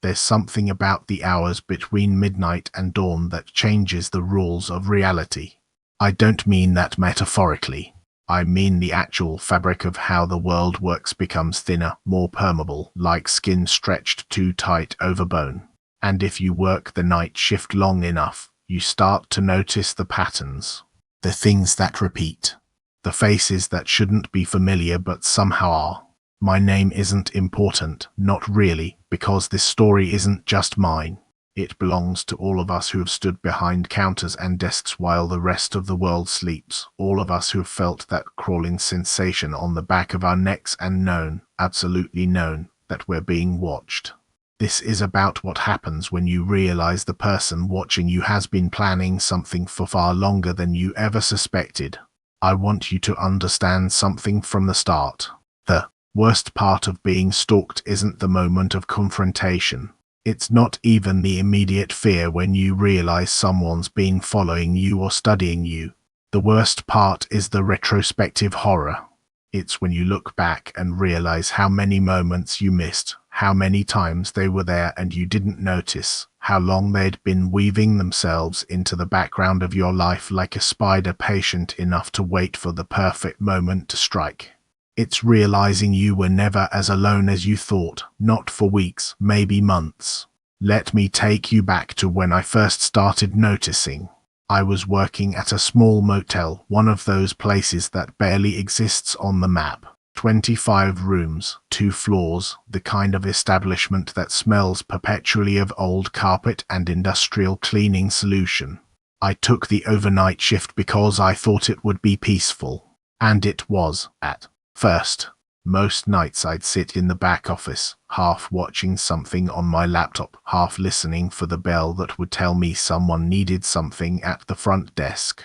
There's something about the hours between midnight and dawn that changes the rules of reality. I don't mean that metaphorically. I mean the actual fabric of how the world works becomes thinner, more permeable, like skin stretched too tight over bone. And if you work the night shift long enough, you start to notice the patterns, the things that repeat, the faces that shouldn't be familiar but somehow are. My name isn't important, not really, because this story isn't just mine. It belongs to all of us who have stood behind counters and desks while the rest of the world sleeps, all of us who have felt that crawling sensation on the back of our necks and known, absolutely known, that we're being watched. This is about what happens when you realize the person watching you has been planning something for far longer than you ever suspected. I want you to understand something from the start. The worst part of being stalked isn't the moment of confrontation. It's not even the immediate fear when you realize someone's been following you or studying you. The worst part is the retrospective horror. It's when you look back and realize how many moments you missed, how many times they were there and you didn't notice, how long they'd been weaving themselves into the background of your life like a spider patient enough to wait for the perfect moment to strike. It's realizing you were never as alone as you thought, not for weeks, maybe months. Let me take you back to when I first started noticing. I was working at a small motel, one of those places that barely exists on the map. 25 rooms, 2 floors, the kind of establishment that smells perpetually of old carpet and industrial cleaning solution. I took the overnight shift because I thought it would be peaceful. And it was, at first. Most nights I'd sit in the back office, half watching something on my laptop, half listening for the bell that would tell me someone needed something at the front desk.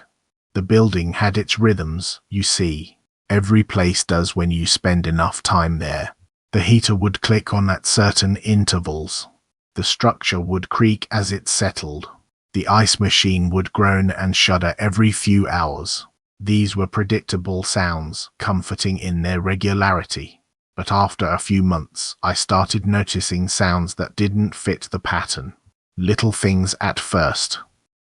The building had its rhythms, you see. Every place does when you spend enough time there. The heater would click on at certain intervals. The structure would creak as it settled. The ice machine would groan and shudder every few hours. These were predictable sounds, comforting in their regularity. But after a few months, I started noticing sounds that didn't fit the pattern. Little things at first.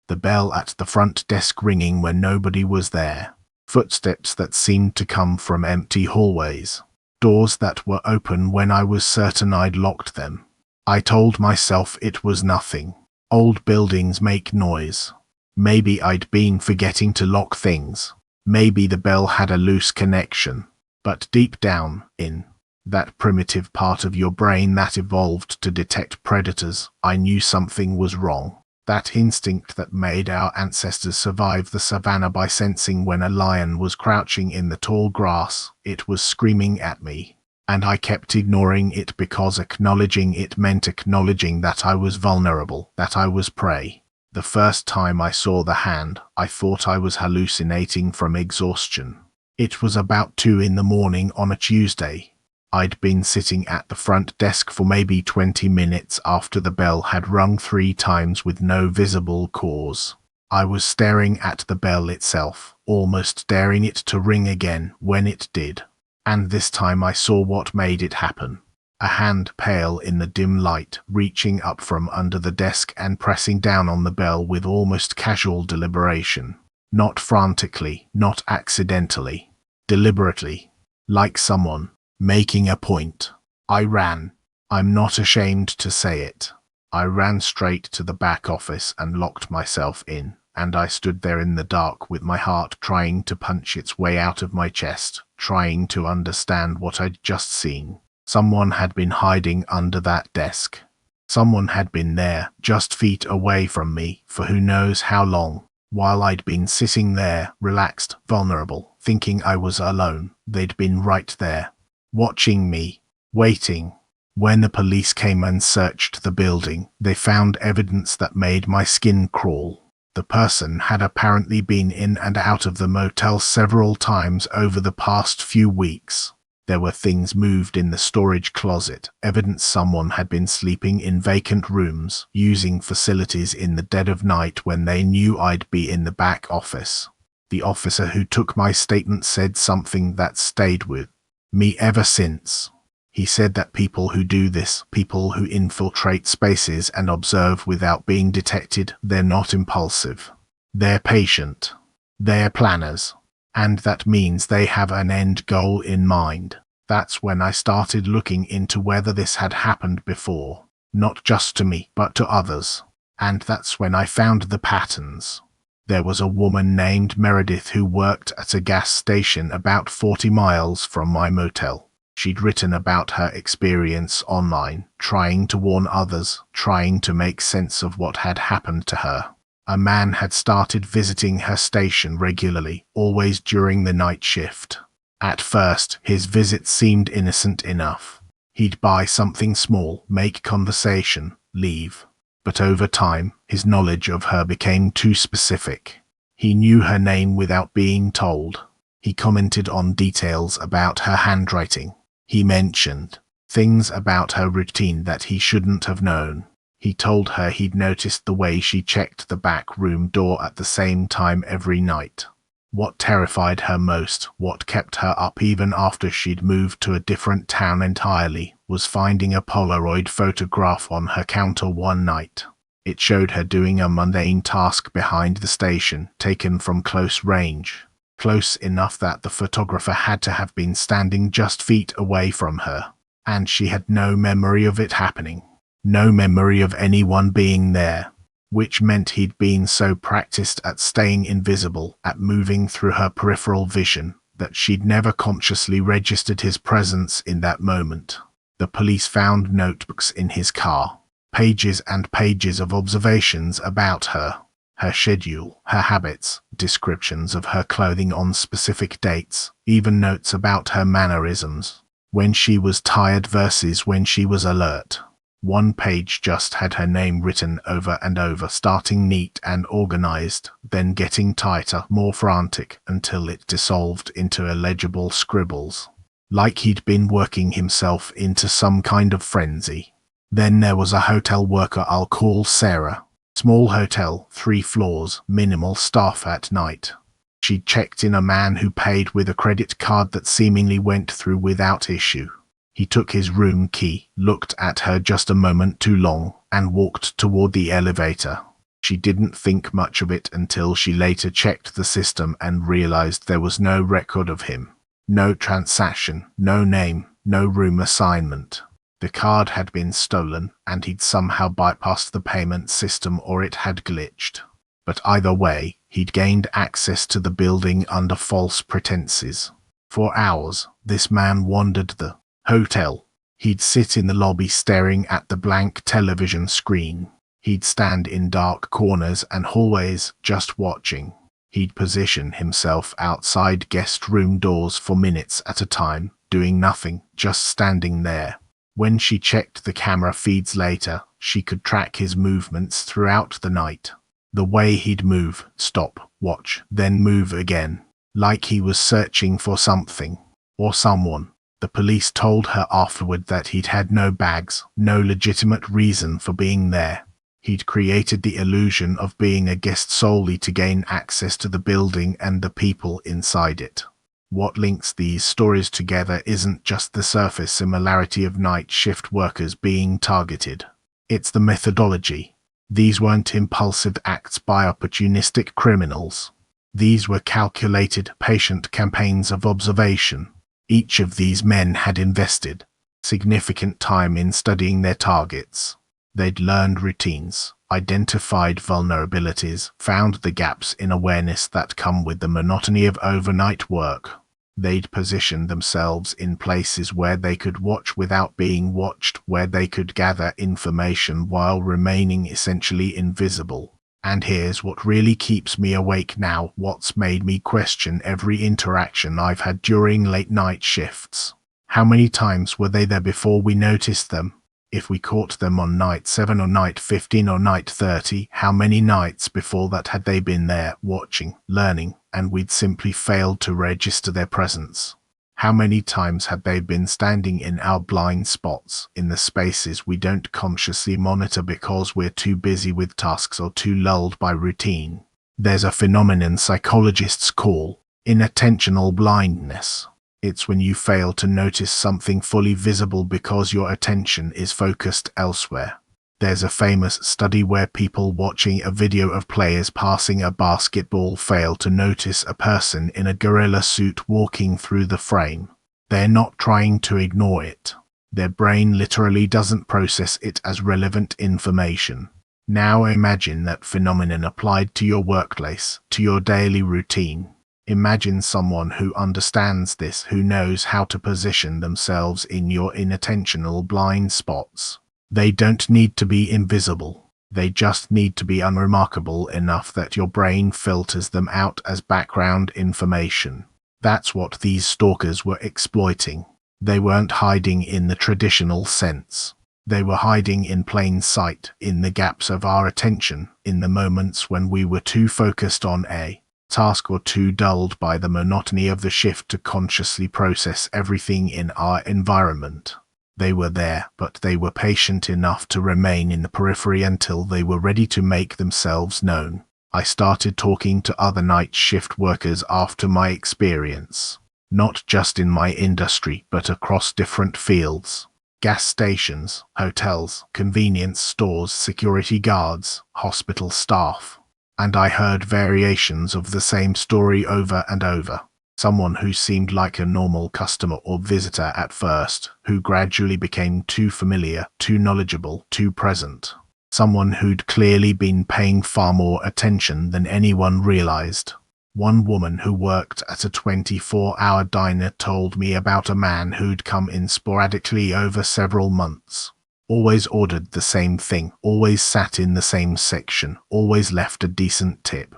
The bell at the front desk ringing when nobody was there. Footsteps that seemed to come from empty hallways. Doors that were open when I was certain I'd locked them. I told myself it was nothing. Old buildings make noise. Maybe I'd been forgetting to lock things. Maybe the bell had a loose connection. But deep down, in that primitive part of your brain that evolved to detect predators, I knew something was wrong. That instinct that made our ancestors survive the savannah by sensing when a lion was crouching in the tall grass, it was screaming at me. And I kept ignoring it because acknowledging it meant acknowledging that I was vulnerable, that I was prey. The first time I saw the hand, I thought I was hallucinating from exhaustion. It was about 2 in the morning on a Tuesday. I'd been sitting at the front desk for maybe 20 minutes after the bell had rung 3 times with no visible cause. I was staring at the bell itself, almost daring it to ring again when it did. And this time I saw what made it happen. A hand pale in the dim light, reaching up from under the desk and pressing down on the bell with almost casual deliberation. Not frantically, not accidentally. Deliberately. Like someone making a point. I ran. I'm not ashamed to say it. I ran straight to the back office and locked myself in, and I stood there in the dark with my heart trying to punch its way out of my chest, trying to understand what I'd just seen. Someone had been hiding under that desk. Someone had been there, just feet away from me, for who knows how long. While I'd been sitting there, relaxed, vulnerable, thinking I was alone, they'd been right there, watching me, waiting. When the police came and searched the building, they found evidence that made my skin crawl. The person had apparently been in and out of the motel several times over the past few weeks. There were things moved in the storage closet, evidence someone had been sleeping in vacant rooms, using facilities in the dead of night when they knew I'd be in the back office. The officer who took my statement said something that stayed with me ever since. He said that people who do this, people who infiltrate spaces and observe without being detected, they're not impulsive. They're patient. They're planners. And that means they have an end goal in mind. That's when I started looking into whether this had happened before. Not just to me, but to others. And that's when I found the patterns. There was a woman named Meredith who worked at a gas station about 40 miles from my motel. She'd written about her experience online, trying to warn others, trying to make sense of what had happened to her. A man had started visiting her station regularly, always during the night shift. At first, his visits seemed innocent enough. He'd buy something small, make conversation, leave. But over time, his knowledge of her became too specific. He knew her name without being told. He commented on details about her handwriting. He mentioned things about her routine that he shouldn't have known. He told her he'd noticed the way she checked the back room door at the same time every night. What terrified her most, what kept her up even after she'd moved to a different town entirely, was finding a Polaroid photograph on her counter one night. It showed her doing a mundane task behind the station, taken from close range. Close enough that the photographer had to have been standing just feet away from her. And she had no memory of it happening. No memory of anyone being there. Which meant he'd been so practiced at staying invisible, at moving through her peripheral vision, that she'd never consciously registered his presence in that moment. The police found notebooks in his car, pages and pages of observations about her, her schedule, her habits, descriptions of her clothing on specific dates, even notes about her mannerisms, when she was tired versus when she was alert. One page just had her name written over and over, starting neat and organized, then getting tighter, more frantic, until it dissolved into illegible scribbles. Like he'd been working himself into some kind of frenzy. Then there was a hotel worker I'll call Sarah. Small hotel, 3 floors, minimal staff at night. She'd checked in a man who paid with a credit card that seemingly went through without issue. He took his room key, looked at her just a moment too long, and walked toward the elevator. She didn't think much of it until she later checked the system and realized there was no record of him. No transaction, no name, no room assignment. The card had been stolen, and he'd somehow bypassed the payment system or it had glitched. But either way, he'd gained access to the building under false pretenses. For hours, this man wandered the hotel. He'd sit in the lobby staring at the blank television screen. He'd stand in dark corners and hallways just watching. He'd position himself outside guest room doors for minutes at a time, doing nothing, just standing there. When she checked the camera feeds later, she could track his movements throughout the night. The way he'd move, stop, watch, then move again, like he was searching for something, or someone. The police told her afterward that he'd had no bags, no legitimate reason for being there. He'd created the illusion of being a guest solely to gain access to the building and the people inside it. What links these stories together isn't just the surface similarity of night shift workers being targeted. It's the methodology. These weren't impulsive acts by opportunistic criminals. These were calculated, patient campaigns of observation. Each of these men had invested significant time in studying their targets. They'd learned routines, identified vulnerabilities, found the gaps in awareness that come with the monotony of overnight work. They'd positioned themselves in places where they could watch without being watched, where they could gather information while remaining essentially invisible. And here's what really keeps me awake now, what's made me question every interaction I've had during late night shifts. How many times were they there before we noticed them? If we caught them on night 7 or night 15 or night 30, how many nights before that had they been there, watching, learning, and we'd simply failed to register their presence? How many times had they been standing in our blind spots, in the spaces we don't consciously monitor because we're too busy with tasks or too lulled by routine? There's a phenomenon psychologists call inattentional blindness. It's when you fail to notice something fully visible because your attention is focused elsewhere. There's a famous study where people watching a video of players passing a basketball fail to notice a person in a gorilla suit walking through the frame. They're not trying to ignore it. Their brain literally doesn't process it as relevant information. Now imagine that phenomenon applied to your workplace, to your daily routine. Imagine someone who understands this, who knows how to position themselves in your inattentional blind spots. They don't need to be invisible. They just need to be unremarkable enough that your brain filters them out as background information. That's what these stalkers were exploiting. They weren't hiding in the traditional sense. They were hiding in plain sight, in the gaps of our attention, in the moments when we were too focused on a task or too dulled by the monotony of the shift to consciously process everything in our environment. They were there, but they were patient enough to remain in the periphery until they were ready to make themselves known. I started talking to other night shift workers after my experience. Not just in my industry, but across different fields. Gas stations, hotels, convenience stores, security guards, hospital staff. And I heard variations of the same story over and over. Someone who seemed like a normal customer or visitor at first, who gradually became too familiar, too knowledgeable, too present. Someone who'd clearly been paying far more attention than anyone realized. One woman who worked at a 24-hour diner told me about a man who'd come in sporadically over several months. Always ordered the same thing, always sat in the same section, always left a decent tip.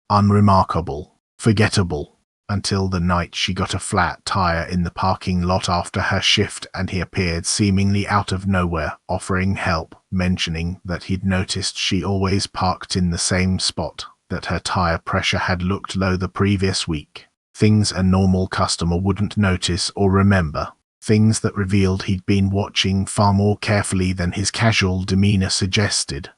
Unremarkable, forgettable, until the night she got a flat tire in the parking lot after her shift and he appeared seemingly out of nowhere, offering help, mentioning that he'd noticed she always parked in the same spot, that her tire pressure had looked low the previous week. Things a normal customer wouldn't notice or remember. Things that revealed he'd been watching far more carefully than his casual demeanor suggested.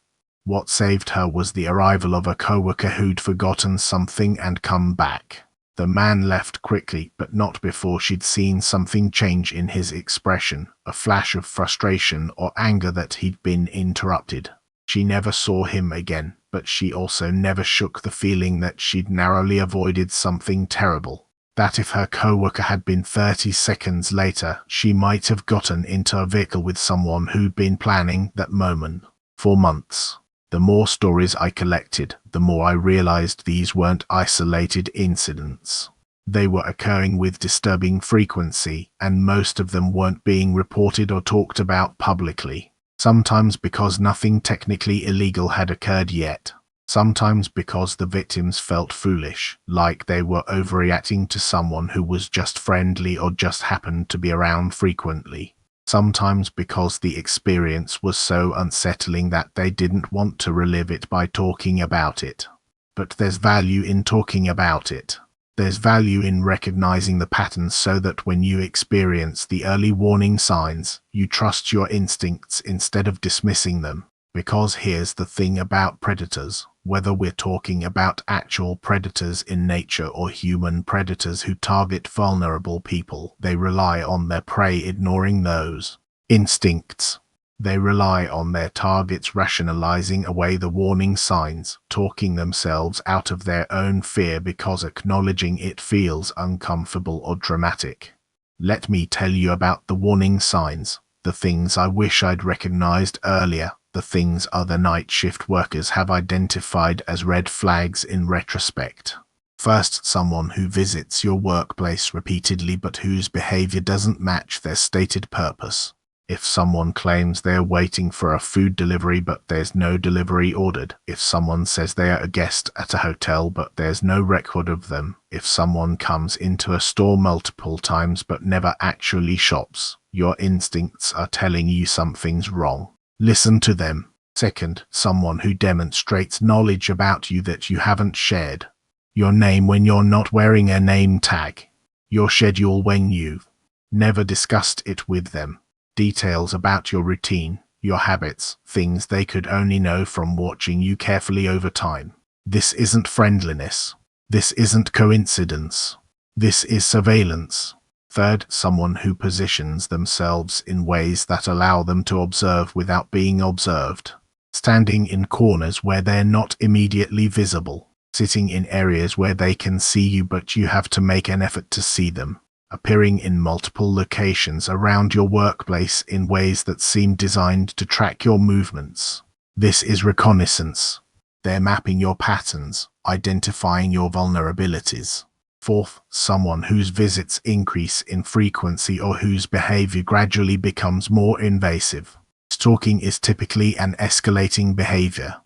What saved her was the arrival of a coworker who'd forgotten something and come back. The man left quickly, but not before she'd seen something change in his expression, a flash of frustration or anger that he'd been interrupted. She never saw him again, but she also never shook the feeling that she'd narrowly avoided something terrible. That if her coworker had been 30 seconds later, she might have gotten into a vehicle with someone who'd been planning that moment for months. The more stories I collected, the more I realized these weren't isolated incidents. They were occurring with disturbing frequency, and most of them weren't being reported or talked about publicly. Sometimes because nothing technically illegal had occurred yet. Sometimes because the victims felt foolish, like they were overreacting to someone who was just friendly or just happened to be around frequently. Sometimes because the experience was so unsettling that they didn't want to relive it by talking about it. But there's value in talking about it. There's value in recognizing the patterns so that when you experience the early warning signs, you trust your instincts instead of dismissing them. Because here's the thing about predators, whether we're talking about actual predators in nature or human predators who target vulnerable people, they rely on their prey ignoring those instincts. They rely on their targets rationalizing away the warning signs, talking themselves out of their own fear because acknowledging it feels uncomfortable or dramatic. Let me tell you about the warning signs, the things I wish I'd recognized earlier. The things other night shift workers have identified as red flags in retrospect. First, someone who visits your workplace repeatedly but whose behavior doesn't match their stated purpose. If someone claims they're waiting for a food delivery but there's no delivery ordered. If someone says they are a guest at a hotel but there's no record of them. If someone comes into a store multiple times but never actually shops. Your instincts are telling you something's wrong. Listen to them. Second, someone who demonstrates knowledge about you that you haven't shared. Your name when you're not wearing a name tag. Your schedule when you've never discussed it with them. Details about your routine, your habits, things they could only know from watching you carefully over time. This isn't friendliness. This isn't coincidence. This is surveillance. Third, someone who positions themselves in ways that allow them to observe without being observed. Standing in corners where they're not immediately visible. Sitting in areas where they can see you but you have to make an effort to see them. Appearing in multiple locations around your workplace in ways that seem designed to track your movements. This is reconnaissance. They're mapping your patterns, identifying your vulnerabilities. Fourth, someone whose visits increase in frequency or whose behavior gradually becomes more invasive. Stalking is typically an escalating behavior.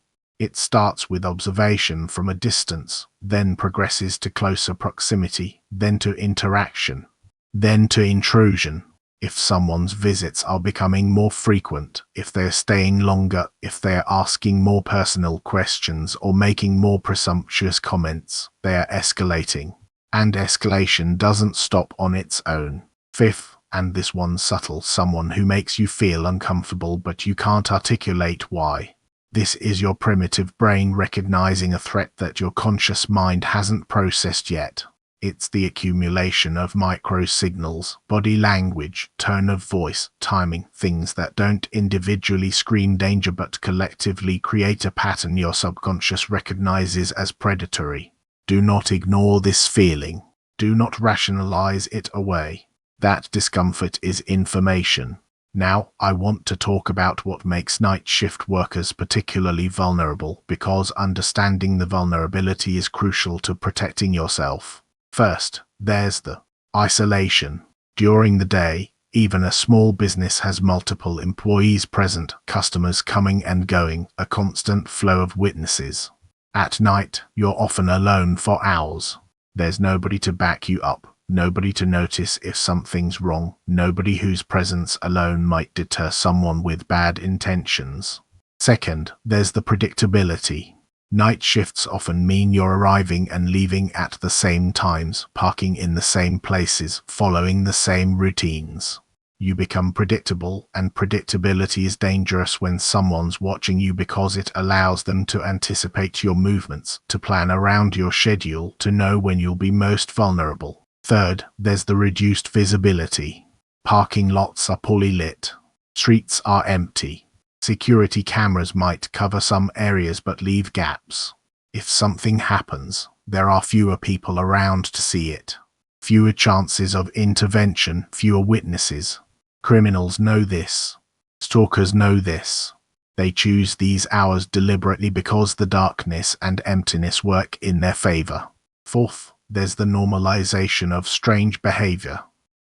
It starts with observation from a distance, then progresses to closer proximity, then to interaction, then to intrusion. If someone's visits are becoming more frequent, if they're staying longer, if they're asking more personal questions or making more presumptuous comments, they are escalating. And escalation doesn't stop on its own. Fifth, and this one's subtle, someone who makes you feel uncomfortable but you can't articulate why. This is your primitive brain recognizing a threat that your conscious mind hasn't processed yet. It's the accumulation of micro-signals, body language, tone of voice, timing, things that don't individually scream danger but collectively create a pattern your subconscious recognizes as predatory. Do not ignore this feeling. Do not rationalize it away. That discomfort is information. Now, I want to talk about what makes night shift workers particularly vulnerable, because understanding the vulnerability is crucial to protecting yourself. First, there's the isolation. During the day, even a small business has multiple employees present, customers coming and going, a constant flow of witnesses. At night, you're often alone for hours. There's nobody to back you up, nobody to notice if something's wrong, nobody whose presence alone might deter someone with bad intentions. Second, there's the predictability. Night shifts often mean you're arriving and leaving at the same times, parking in the same places, following the same routines. You become predictable, and predictability is dangerous when someone's watching you because it allows them to anticipate your movements, to plan around your schedule, to know when you'll be most vulnerable. Third, there's the reduced visibility. Parking lots are poorly lit. Streets are empty. Security cameras might cover some areas but leave gaps. If something happens, there are fewer people around to see it. Fewer chances of intervention, fewer witnesses. Criminals know this. Stalkers know this. They choose these hours deliberately because the darkness and emptiness work in their favor. Fourth, there's the normalization of strange behavior.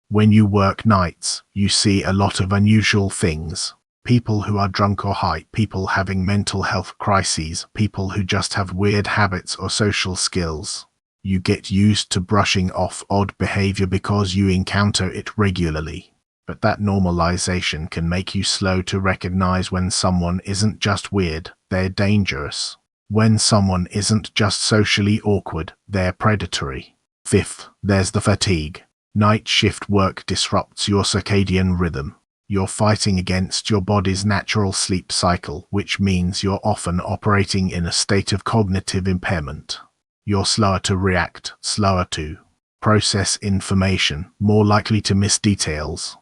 When you work nights, you see a lot of unusual things. People who are drunk or high, people having mental health crises, people who just have weird habits or social skills. You get used to brushing off odd behavior because you encounter it regularly. But that normalization can make you slow to recognize when someone isn't just weird, they're dangerous. When someone isn't just socially awkward, they're predatory. Fifth, there's the fatigue. Night shift work disrupts your circadian rhythm. You're fighting against your body's natural sleep cycle, which means you're often operating in a state of cognitive impairment. You're slower to react, slower to process information, more likely to miss details.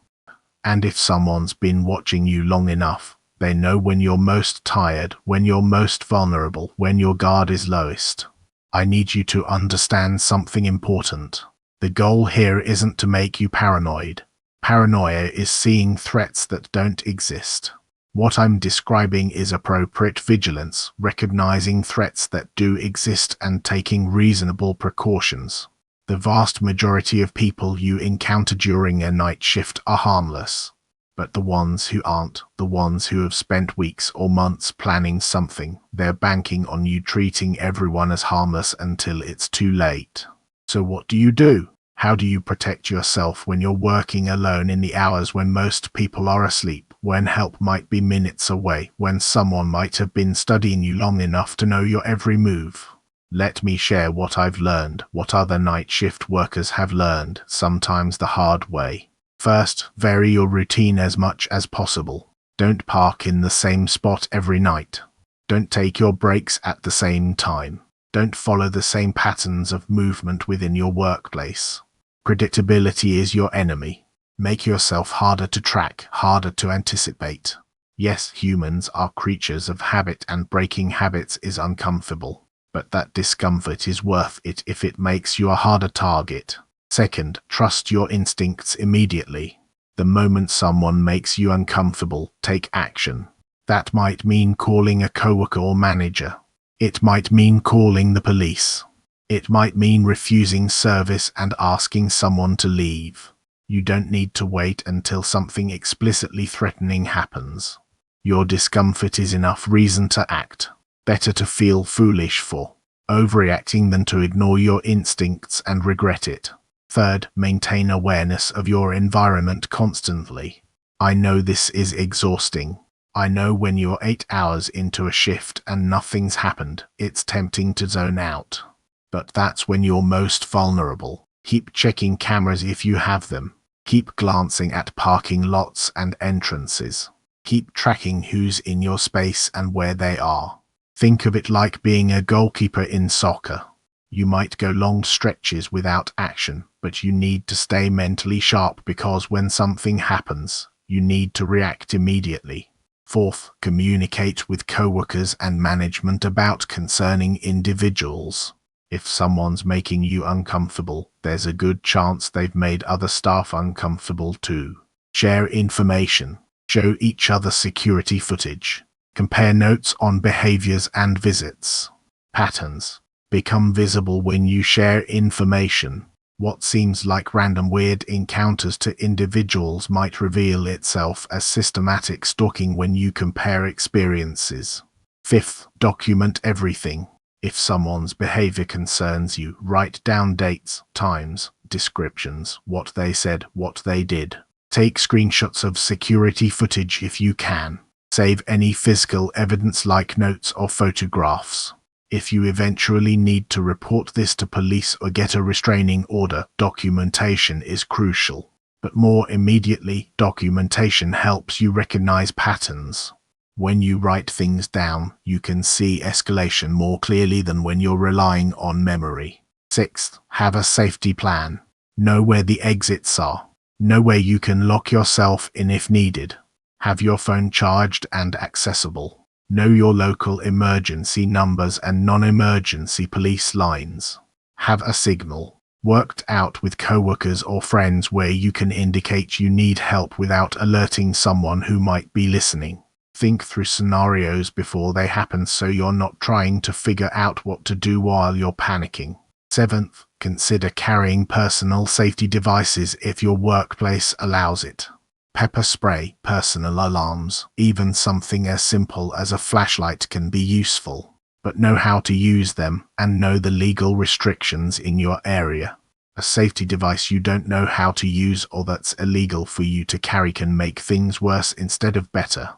And if someone's been watching you long enough, they know when you're most tired, when you're most vulnerable, when your guard is lowest. I need you to understand something important. The goal here isn't to make you paranoid. Paranoia is seeing threats that don't exist. What I'm describing is appropriate vigilance, recognizing threats that do exist and taking reasonable precautions. The vast majority of people you encounter during a night shift are harmless. But the ones who aren't, the ones who have spent weeks or months planning something, they're banking on you treating everyone as harmless until it's too late. So what do? How do you protect yourself when you're working alone in the hours when most people are asleep, when help might be minutes away, when someone might have been studying you long enough to know your every move? Let me share what I've learned, what other night shift workers have learned, sometimes the hard way. First, vary your routine as much as possible. Don't park in the same spot every night. Don't take your breaks at the same time. Don't follow the same patterns of movement within your workplace. Predictability is your enemy. Make yourself harder to track, harder to anticipate. Yes, humans are creatures of habit, and breaking habits is uncomfortable, but that discomfort is worth it if it makes you a harder target. Second, trust your instincts immediately. The moment someone makes you uncomfortable, take action. That might mean calling a coworker or manager. It might mean calling the police. It might mean refusing service and asking someone to leave. You don't need to wait until something explicitly threatening happens. Your discomfort is enough reason to act. Better to feel foolish for overreacting than to ignore your instincts and regret it. Third, maintain awareness of your environment constantly. I know this is exhausting. I know when you're 8 hours into a shift and nothing's happened, it's tempting to zone out. But that's when you're most vulnerable. Keep checking cameras if you have them. Keep glancing at parking lots and entrances. Keep tracking who's in your space and where they are. Think of it like being a goalkeeper in soccer. You might go long stretches without action, but you need to stay mentally sharp because when something happens, you need to react immediately. Fourth, communicate with coworkers and management about concerning individuals. If someone's making you uncomfortable, there's a good chance they've made other staff uncomfortable too. Share information. Show each other security footage. Compare notes on behaviors and visits. Patterns. Become visible when you share information. What seems like random weird encounters to individuals might reveal itself as systematic stalking when you compare experiences. Fifth, document everything. If someone's behavior concerns you, write down dates, times, descriptions, what they said, what they did. Take screenshots of security footage if you can. Save any physical evidence like notes or photographs. If you eventually need to report this to police or get a restraining order, documentation is crucial. But more immediately, documentation helps you recognize patterns. When you write things down, you can see escalation more clearly than when you're relying on memory. Sixth, have a safety plan. Know where the exits are. Know where you can lock yourself in if needed. Have your phone charged and accessible. Know your local emergency numbers and non-emergency police lines. Have a signal worked out with coworkers or friends where you can indicate you need help without alerting someone who might be listening. Think through scenarios before they happen so you're not trying to figure out what to do while you're panicking. Seventh, consider carrying personal safety devices if your workplace allows it. Pepper spray, personal alarms, even something as simple as a flashlight can be useful. But know how to use them and know the legal restrictions in your area. A safety device you don't know how to use or that's illegal for you to carry can make things worse instead of better.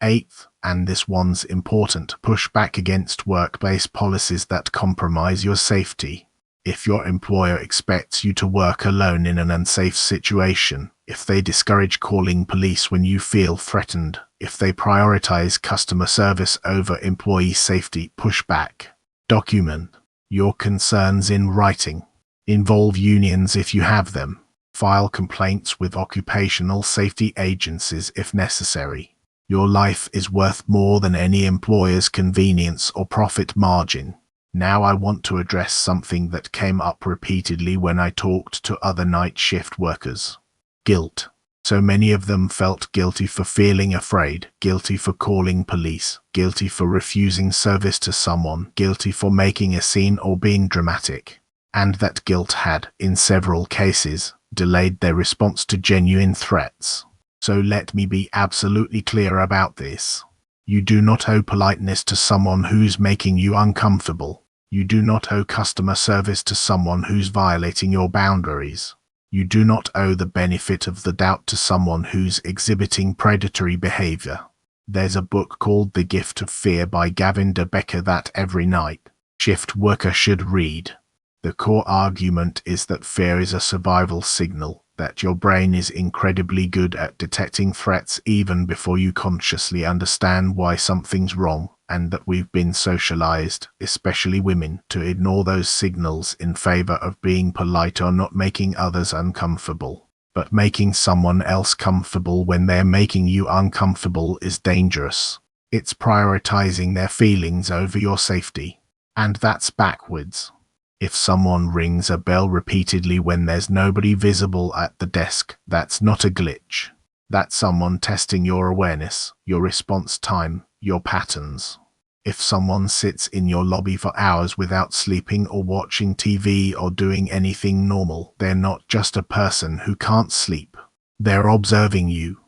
Eighth, and this one's important, push back against workplace policies that compromise your safety. If your employer expects you to work alone in an unsafe situation, if they discourage calling police when you feel threatened, if they prioritize customer service over employee safety, push back. Document your concerns in writing. Involve unions if you have them. File complaints with occupational safety agencies if necessary. Your life is worth more than any employer's convenience or profit margin. Now I want to address something that came up repeatedly when I talked to other night shift workers. Guilt. So many of them felt guilty for feeling afraid, guilty for calling police, guilty for refusing service to someone, guilty for making a scene or being dramatic. And that guilt had, in several cases, delayed their response to genuine threats. So let me be absolutely clear about this. You do not owe politeness to someone who's making you uncomfortable. You do not owe customer service to someone who's violating your boundaries. You do not owe the benefit of the doubt to someone who's exhibiting predatory behavior. There's a book called The Gift of Fear by Gavin de Becker that every night shift worker should read. The core argument is that fear is a survival signal, that your brain is incredibly good at detecting threats even before you consciously understand why something's wrong, and that we've been socialized, especially women, to ignore those signals in favor of being polite or not making others uncomfortable. But making someone else comfortable when they're making you uncomfortable is dangerous. It's prioritizing their feelings over your safety. And that's backwards. If someone rings a bell repeatedly when there's nobody visible at the desk, that's not a glitch. That's someone testing your awareness, your response time, your patterns. If someone sits in your lobby for hours without sleeping or watching TV or doing anything normal, they're not just a person who can't sleep. They're observing you.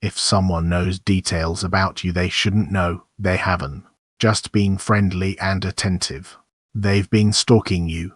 If someone knows details about you they shouldn't know, they haven't just been friendly and attentive. They've been stalking you.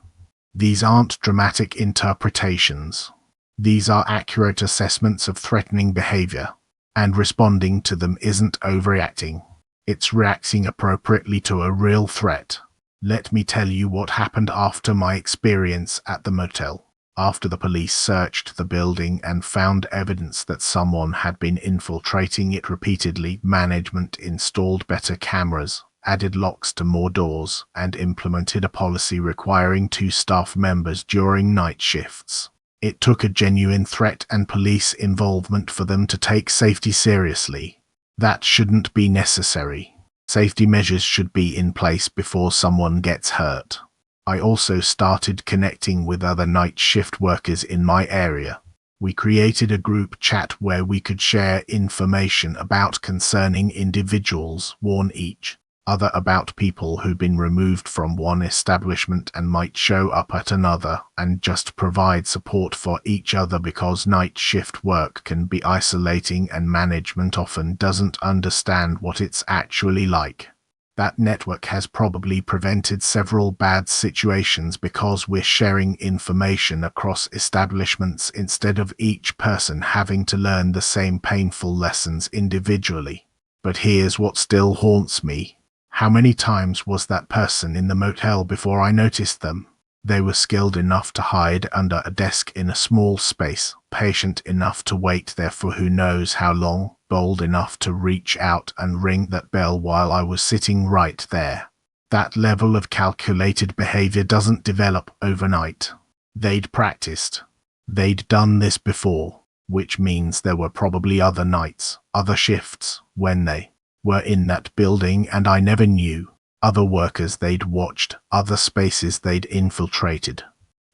These aren't dramatic interpretations. These are accurate assessments of threatening behavior, and responding to them isn't overreacting. It's reacting appropriately to a real threat. Let me tell you what happened after my experience at the motel. After the police searched the building and found evidence that someone had been infiltrating it repeatedly, management installed better cameras, added locks to more doors, and implemented a policy requiring 2 staff members during night shifts. It took a genuine threat and police involvement for them to take safety seriously. That shouldn't be necessary. Safety measures should be in place before someone gets hurt. I also started connecting with other night shift workers in my area. We created a group chat where we could share information about concerning individuals, warn each other about people who've been removed from one establishment and might show up at another, and just provide support for each other because night shift work can be isolating and management often doesn't understand what it's actually like. That network has probably prevented several bad situations because we're sharing information across establishments instead of each person having to learn the same painful lessons individually. But here's what still haunts me. How many times was that person in the motel before I noticed them? They were skilled enough to hide under a desk in a small space, patient enough to wait there for who knows how long, bold enough to reach out and ring that bell while I was sitting right there. That level of calculated behavior doesn't develop overnight. They'd practiced. They'd done this before, which means there were probably other nights, other shifts, when they were in that building and I never knew. Other workers they'd watched, other spaces they'd infiltrated.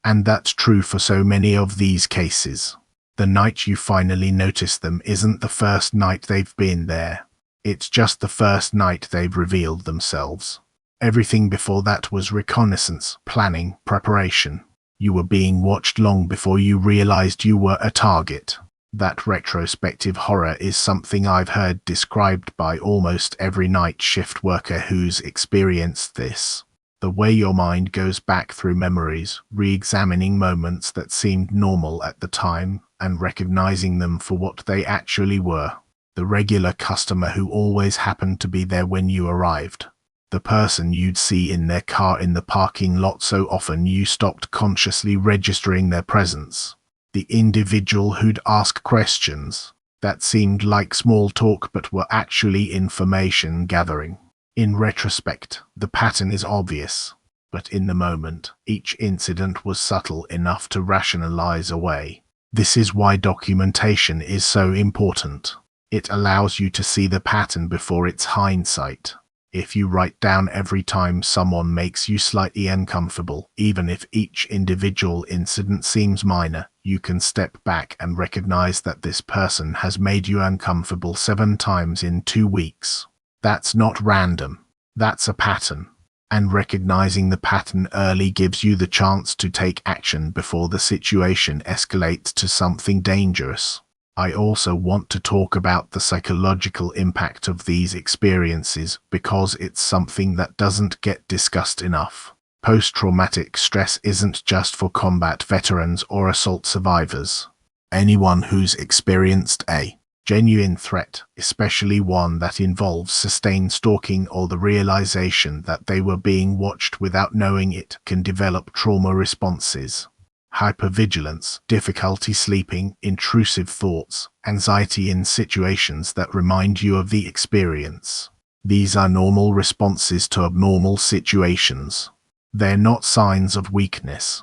And that's true for so many of these cases. The night you finally notice them isn't the first night they've been there. It's just the first night they've revealed themselves. Everything before that was reconnaissance, planning, preparation. You were being watched long before you realized you were a target. That retrospective horror is something I've heard described by almost every night shift worker who's experienced this. The way your mind goes back through memories, re-examining moments that seemed normal at the time, and recognizing them for what they actually were. The regular customer who always happened to be there when you arrived. The person you'd see in their car in the parking lot so often you stopped consciously registering their presence. The individual who'd ask questions that seemed like small talk but were actually information gathering. In retrospect, the pattern is obvious, but in the moment, each incident was subtle enough to rationalize away. This is why documentation is so important. It allows you to see the pattern before it's hindsight. If you write down every time someone makes you slightly uncomfortable, even if each individual incident seems minor, you can step back and recognize that this person has made you uncomfortable 7 times in 2 weeks. That's not random. That's a pattern. And recognizing the pattern early gives you the chance to take action before the situation escalates to something dangerous. I also want to talk about the psychological impact of these experiences because it's something that doesn't get discussed enough. Post-traumatic stress isn't just for combat veterans or assault survivors. Anyone who's experienced a genuine threat, especially one that involves sustained stalking or the realization that they were being watched without knowing it, can develop trauma responses. Hypervigilance, difficulty sleeping, intrusive thoughts, anxiety in situations that remind you of the experience. These are normal responses to abnormal situations. They're not signs of weakness.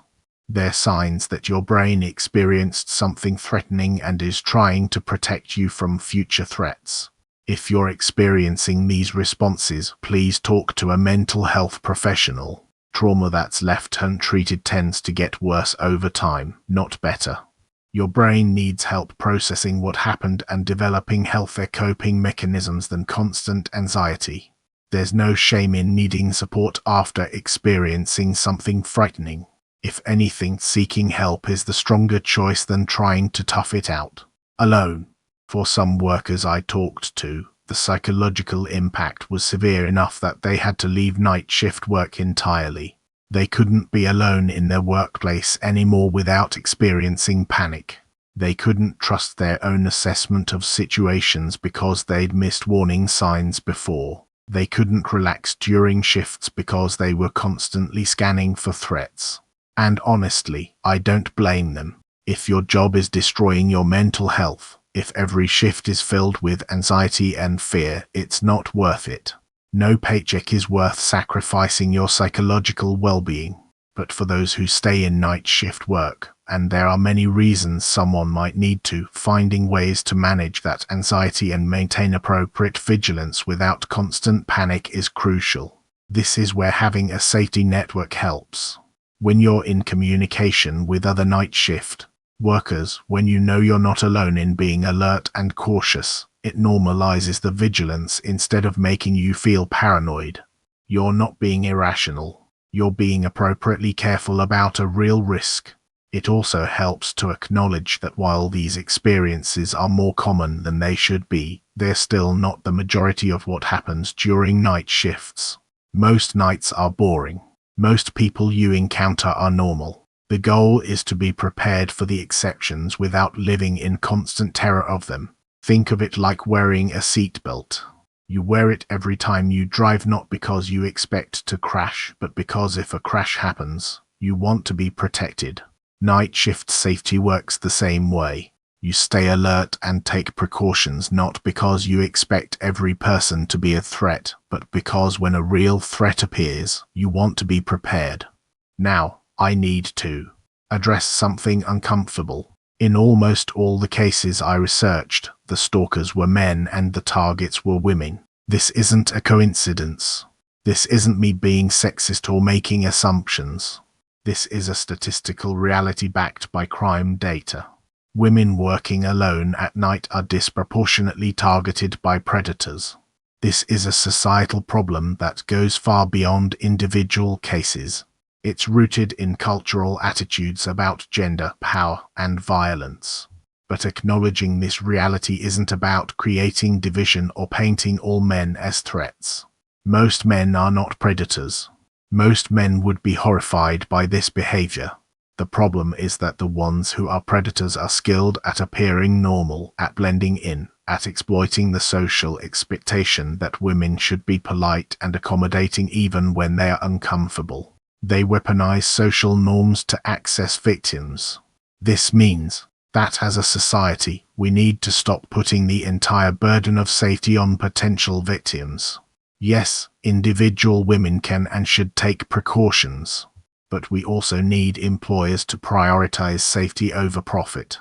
They're signs that your brain experienced something threatening and is trying to protect you from future threats. If you're experiencing these responses, please talk to a mental health professional. Trauma that's left untreated tends to get worse over time, not better. Your brain needs help processing what happened and developing healthier coping mechanisms than constant anxiety. There's no shame in needing support after experiencing something frightening. If anything, seeking help is the stronger choice than trying to tough it out alone. For some workers I talked to, the psychological impact was severe enough that they had to leave night shift work entirely. They couldn't be alone in their workplace anymore without experiencing panic. They couldn't trust their own assessment of situations because they'd missed warning signs before. They couldn't relax during shifts because they were constantly scanning for threats. And honestly, I don't blame them. If your job is destroying your mental health, if every shift is filled with anxiety and fear, it's not worth it. No paycheck is worth sacrificing your psychological well-being. But for those who stay in night shift work, and there are many reasons someone might need to, finding ways to manage that anxiety and maintain appropriate vigilance without constant panic is crucial. This is where having a safety network helps. When you're in communication with other night shift workers, when you know you're not alone in being alert and cautious, it normalizes the vigilance instead of making you feel paranoid. You're not being irrational. You're being appropriately careful about a real risk. It also helps to acknowledge that while these experiences are more common than they should be, they're still not the majority of what happens during night shifts. Most nights are boring. Most people you encounter are normal. The goal is to be prepared for the exceptions without living in constant terror of them. Think of it like wearing a seatbelt. You wear it every time you drive, not because you expect to crash, but because if a crash happens, you want to be protected. Night shift safety works the same way. You stay alert and take precautions not because you expect every person to be a threat, but because when a real threat appears, you want to be prepared. Now, I need to address something uncomfortable. In almost all the cases I researched, the stalkers were men and the targets were women. This isn't a coincidence. This isn't me being sexist or making assumptions. This is a statistical reality backed by crime data. Women working alone at night are disproportionately targeted by predators. This is a societal problem that goes far beyond individual cases. It's rooted in cultural attitudes about gender, power, and violence. But acknowledging this reality isn't about creating division or painting all men as threats. Most men are not predators. Most men would be horrified by this behavior. The problem is that the ones who are predators are skilled at appearing normal, at blending in, at exploiting the social expectation that women should be polite and accommodating even when they are uncomfortable. They weaponize social norms to access victims. This means that as a society, we need to stop putting the entire burden of safety on potential victims. Yes, individual women can and should take precautions, but we also need employers to prioritize safety over profit.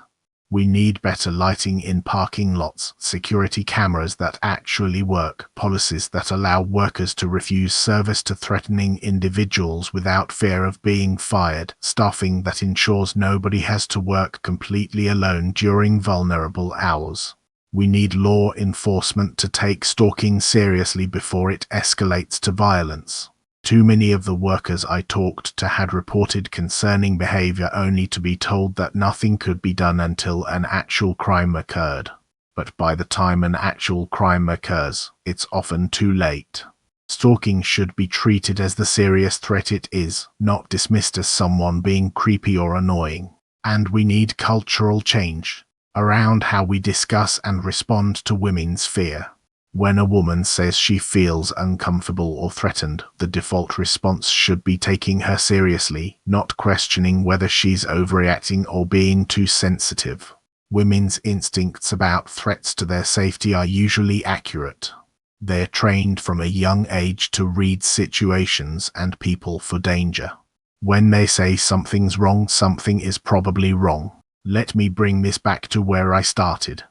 We need better lighting in parking lots, security cameras that actually work, policies that allow workers to refuse service to threatening individuals without fear of being fired, staffing that ensures nobody has to work completely alone during vulnerable hours. We need law enforcement to take stalking seriously before it escalates to violence. Too many of the workers I talked to had reported concerning behavior only to be told that nothing could be done until an actual crime occurred. But by the time an actual crime occurs, it's often too late. Stalking should be treated as the serious threat it is, not dismissed as someone being creepy or annoying. And we need cultural change around how we discuss and respond to women's fear. When a woman says she feels uncomfortable or threatened, the default response should be taking her seriously, not questioning whether she's overreacting or being too sensitive. Women's instincts about threats to their safety are usually accurate. They're trained from a young age to read situations and people for danger. When they say something's wrong, something is probably wrong. Let me bring this back to where I started.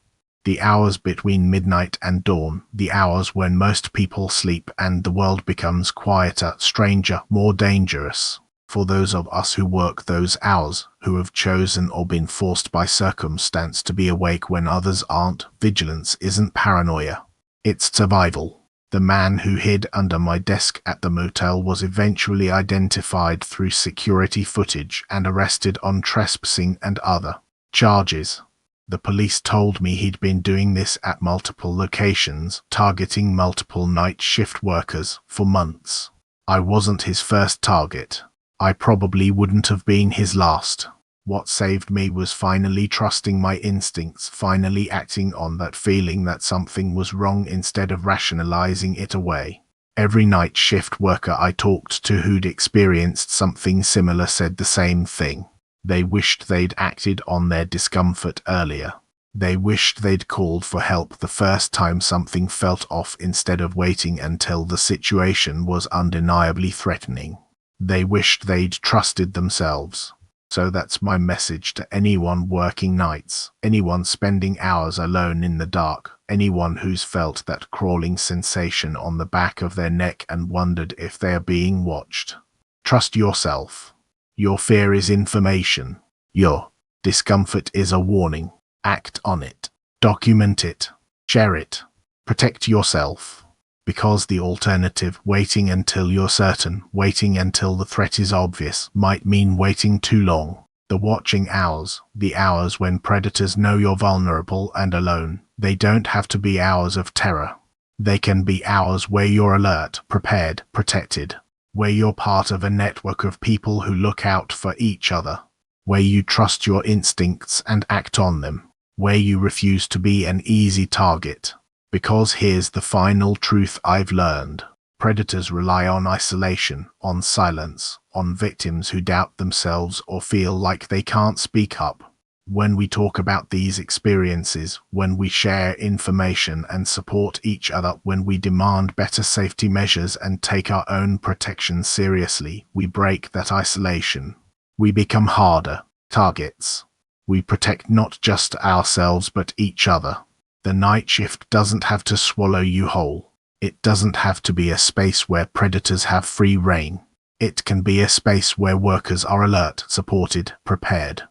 The hours between midnight and dawn, the hours when most people sleep and the world becomes quieter, stranger, more dangerous. For those of us who work those hours, who have chosen or been forced by circumstance to be awake when others aren't, vigilance isn't paranoia. It's survival. The man who hid under my desk at the motel was eventually identified through security footage and arrested on trespassing and other charges. The police told me he'd been doing this at multiple locations, targeting multiple night shift workers for months. I wasn't his first target. I probably wouldn't have been his last. What saved me was finally trusting my instincts, finally acting on that feeling that something was wrong instead of rationalizing it away. Every night shift worker I talked to who'd experienced something similar said the same thing. They wished they'd acted on their discomfort earlier. They wished they'd called for help the first time something felt off instead of waiting until the situation was undeniably threatening. They wished they'd trusted themselves. So that's my message to anyone working nights, anyone spending hours alone in the dark, anyone who's felt that crawling sensation on the back of their neck and wondered if they're being watched. Trust yourself. Your fear is information. Your discomfort is a warning. Act on it. Document it. Share it. Protect yourself. Because the alternative, waiting until you're certain, waiting until the threat is obvious, might mean waiting too long. The watching hours, the hours when predators know you're vulnerable and alone, they don't have to be hours of terror. They can be hours where you're alert, prepared, protected, where you're part of a network of people who look out for each other, where you trust your instincts and act on them, where you refuse to be an easy target. Because here's the final truth I've learned. Predators rely on isolation, on silence, on victims who doubt themselves or feel like they can't speak up. When we talk about these experiences, when we share information and support each other, when we demand better safety measures and take our own protection seriously, we break that isolation. We become harder targets. We protect not just ourselves but each other. The night shift doesn't have to swallow you whole. It doesn't have to be a space where predators have free rein. It can be a space where workers are alert, supported, prepared.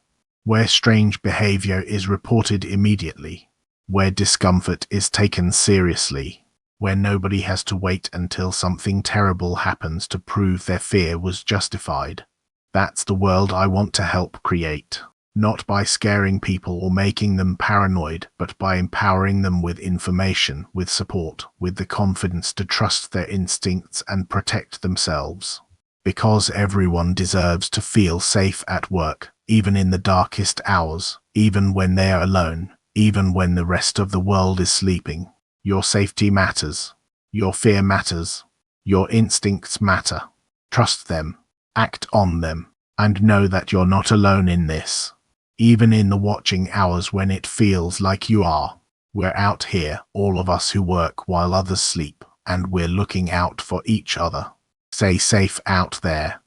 Where strange behavior is reported immediately, where discomfort is taken seriously, where nobody has to wait until something terrible happens to prove their fear was justified. That's the world I want to help create, not by scaring people or making them paranoid, but by empowering them with information, with support, with the confidence to trust their instincts and protect themselves. Because everyone deserves to feel safe at work, even in the darkest hours, even when they're alone, even when the rest of the world is sleeping. Your safety matters. Your fear matters. Your instincts matter. Trust them. Act on them. And know that you're not alone in this. Even in the watching hours when it feels like you are. We're out here, all of us who work while others sleep, and we're looking out for each other. Stay safe out there.